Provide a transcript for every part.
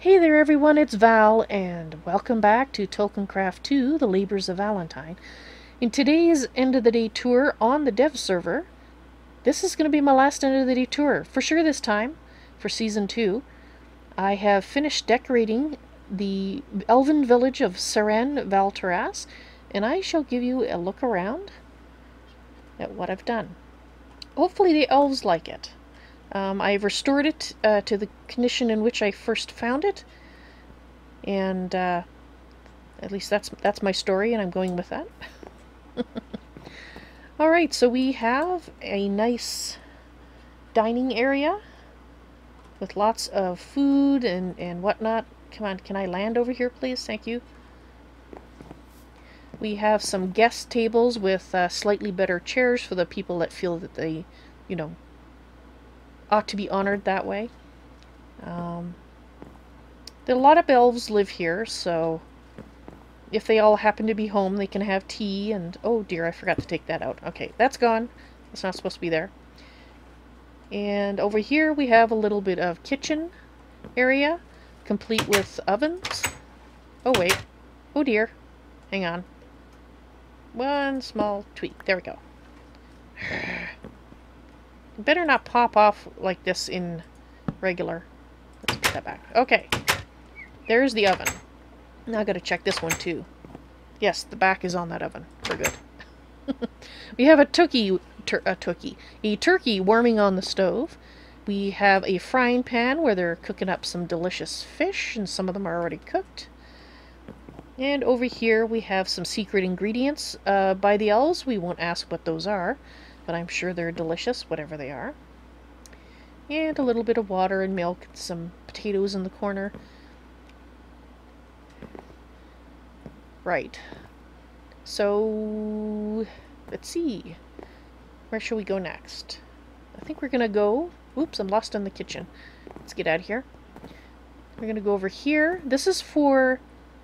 Hey there everyone, it's Val, and welcome back to Tolkiencraft 2, The Labors of Valentine. In today's end of the day tour on the dev server, this is going to be my last end of the day tour, for sure this time, for Season 2. I have finished decorating the elven village of Seren Val Taras, and I shall give you a look around at what I've done. Hopefully the elves like it. I've restored it to the condition in which I first found it, and at least that's my story, and I'm going with that. Alright, so we have a nice dining area with lots of food and whatnot. Come on, can I land over here, please? Thank you. We have some guest tables with slightly better chairs for the people that feel that they, ought to be honored that way. A lot of elves live here, so if they all happen to be home, they can have tea and... Oh dear, I forgot to take that out. Okay, that's gone. It's not supposed to be there. And over here we have a little bit of kitchen area, complete with ovens. Oh wait. Oh dear. Hang on. One small tweak. There we go. Better not pop off like this in regular. Let's put that back. Okay. There's the oven. Now I gotta check this one too. Yes, the back is on that oven. We're good. We have a turkey warming on the stove. We have a frying pan where they're cooking up some delicious fish, and some of them are already cooked. And over here we have some secret ingredients by the elves. We won't ask what those are, but I'm sure they're delicious, whatever they are. And a little bit of water and milk, and some potatoes in the corner. Right. So, let's see. Where shall we go next? I think we're gonna go... Oops, I'm lost in the kitchen. Let's get out of here. We're gonna go over here. This is for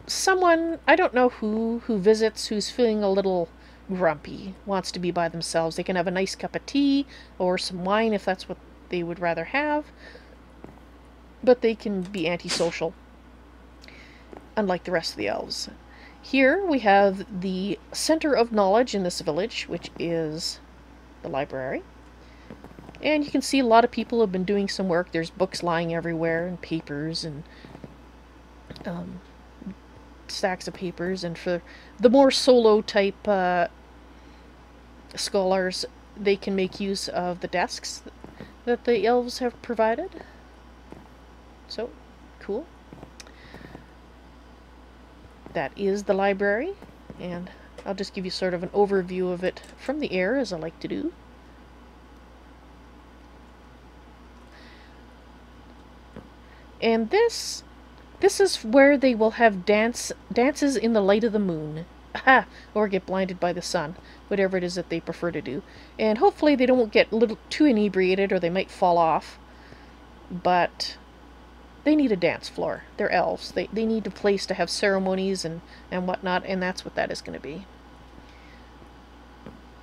someone, I don't know who visits, who's feeling a little grumpy, wants to be by themselves. They can have a nice cup of tea or some wine if that's what they would rather have, but they can be antisocial, unlike the rest of the elves. Here we have the center of knowledge in this village, which is the library. And you can see a lot of people have been doing some work. There's books lying everywhere, and papers, and stacks of papers. And for the more solo type scholars, they can make use of the desks that the elves have provided. So, cool. That is the library, and I'll just give you sort of an overview of it from the air, as I like to do. And this is where they will have dances in the light of the moon. Aha! Or get blinded by the sun. Whatever it is that they prefer to do. And hopefully they don't get a little too inebriated, or they might fall off. But they need a dance floor. They're elves. They need a place to have ceremonies and whatnot, and that's what that is going to be.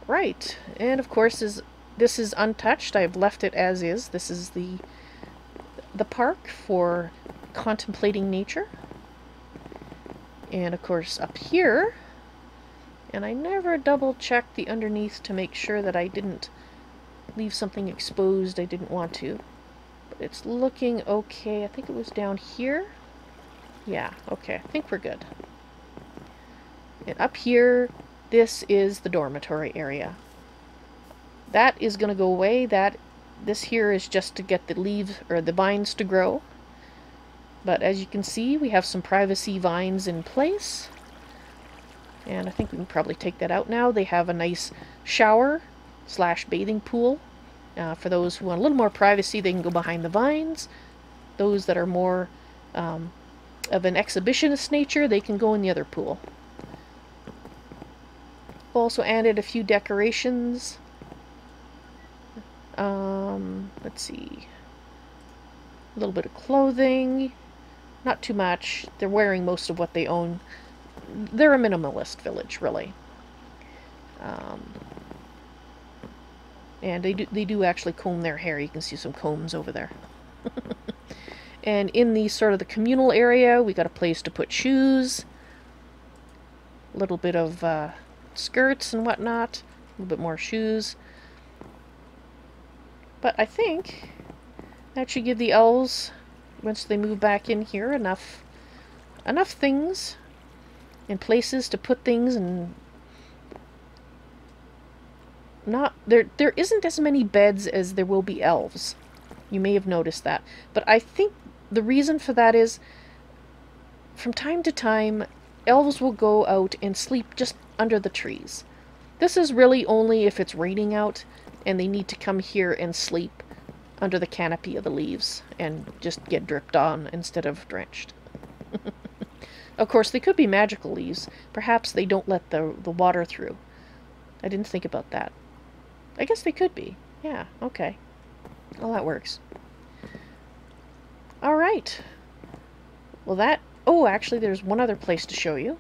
Right. And of course, this is untouched. I've left it as is. This is the park for contemplating nature. And of course up here, and I never double checked the underneath to make sure that I didn't leave something exposed I didn't want to. But it's looking okay. I think it was down here. Yeah, okay, I think we're good. And up here, this is the dormitory area. That is going to go away. This here is just to get the leaves, or the vines, to grow. But as you can see, we have some privacy vines in place. And I think we can probably take that out now. They have a nice shower / bathing pool. For those who want a little more privacy, they can go behind the vines. Those that are more of an exhibitionist nature, they can go in the other pool. Also added a few decorations. Let's see. A little bit of clothing. Not too much. They're wearing most of what they own. They're a minimalist village, really. And they do actually comb their hair. You can see some combs over there. And in the sort of the communal area, we got a place to put shoes, a little bit of skirts and whatnot, a little bit more shoes. But I think that should give the elves, once they move back in here, enough things and places to put things, and not there isn't as many beds as there will be elves. You may have noticed that. But I think the reason for that is, from time to time, elves will go out and sleep just under the trees. This is really only if it's raining out and they need to come here and sleep under the canopy of the leaves and just get dripped on instead of drenched. Of course, they could be magical leaves. Perhaps they don't let the water through. I didn't think about that. I guess they could be. Yeah, okay. Well, that works. Alright. Well, that... Oh, actually, there's one other place to show you.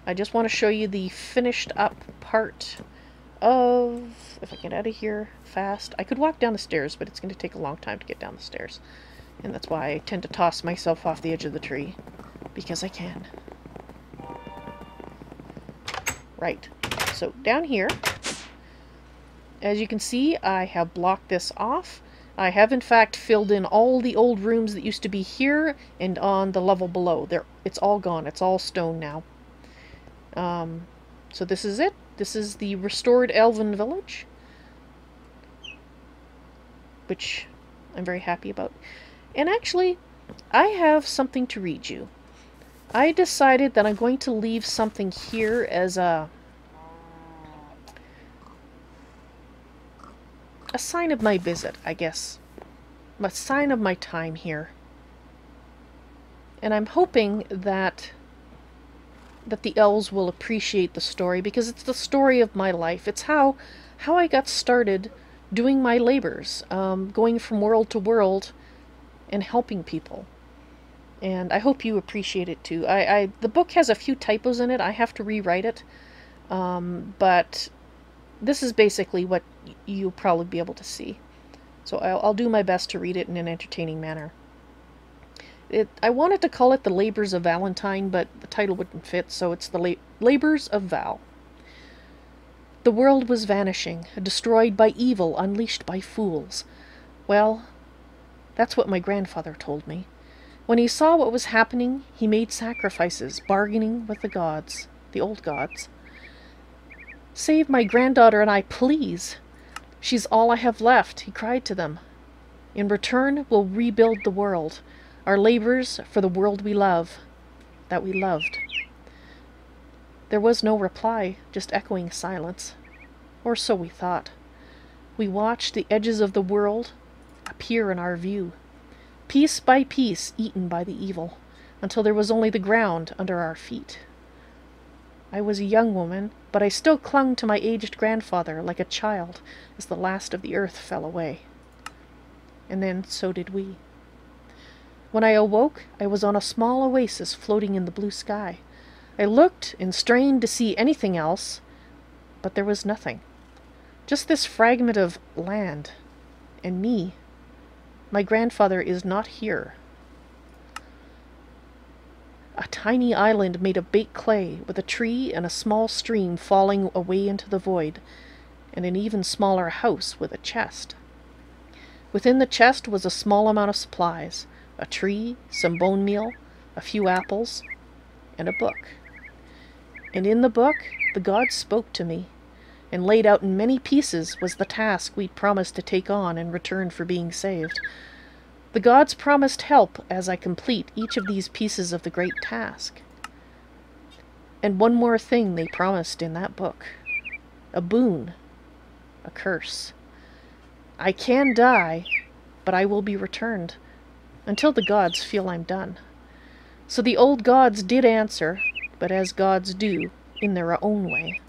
I just want to show you the finished up part of... If I get out of here fast. I could walk down the stairs, but it's going to take a long time to get down the stairs. And that's why I tend to toss myself off the edge of the tree. Because I can. Right. So, down here, as you can see, I have blocked this off. I have, in fact, filled in all the old rooms that used to be here and on the level below. It's all gone. It's all stone now. So this is it. This is the restored Elven village, which I'm very happy about. And actually, I have something to read you. I decided that I'm going to leave something here as a sign of my visit, I guess. A sign of my time here. And I'm hoping that the elves will appreciate the story, because it's the story of my life. It's how I got started doing my labors, going from world to world and helping people. And I hope you appreciate it too. The book has a few typos in it. I have to rewrite it. But this is basically what you'll probably be able to see. So I'll do my best to read it in an entertaining manner. I wanted to call it The Labors of Valentine, but the title wouldn't fit, so it's The Labors of Val. The world was vanishing, destroyed by evil unleashed by fools. Well, that's what my grandfather told me. When he saw what was happening, he made sacrifices, bargaining with the gods, the old gods. "Save my granddaughter and I, please. She's all I have left," he cried to them. "In return, we'll rebuild the world, our labors for the world we love, that we loved." There was no reply, just echoing silence. Or so we thought. We watched the edges of the world appear in our view, piece by piece eaten by the evil, until there was only the ground under our feet. I was a young woman, but I still clung to my aged grandfather like a child as the last of the earth fell away. And then so did we. When I awoke, I was on a small oasis floating in the blue sky. I looked and strained to see anything else, but there was nothing. Just this fragment of land, and me. My grandfather is not here. A tiny island made of baked clay, with a tree and a small stream falling away into the void, and an even smaller house with a chest. Within the chest was a small amount of supplies, a tree, some bone meal, a few apples, and a book. And in the book, the gods spoke to me, and laid out in many pieces was the task we'd promised to take on in return for being saved. The gods promised help as I complete each of these pieces of the great task. And one more thing they promised in that book. A boon. A curse. I can die, but I will be returned, until the gods feel I'm done. So the old gods did answer, but as gods do, in their own way.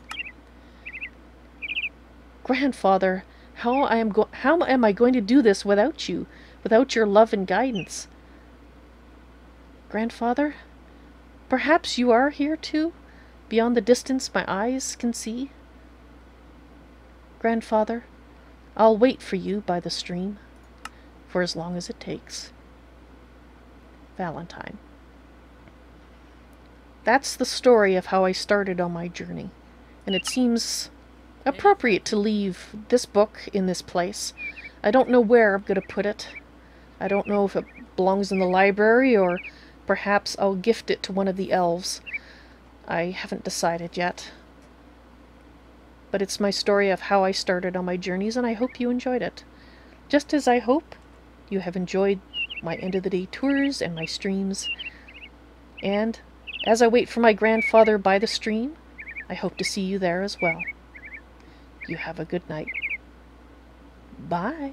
Grandfather, how am I going to do this without you? Without your love and guidance? Grandfather, perhaps you are here too, beyond the distance my eyes can see? Grandfather, I'll wait for you by the stream, for as long as it takes. Valentine. That's the story of how I started on my journey, and it seems appropriate to leave this book in this place. I don't know where I'm going to put it. I don't know if it belongs in the library, or perhaps I'll gift it to one of the elves. I haven't decided yet. But it's my story of how I started on my journeys, and I hope you enjoyed it. Just as I hope you have enjoyed my end of the day tours and my streams. And as I wait for my grandfather by the stream, I hope to see you there as well. You have a good night. Bye.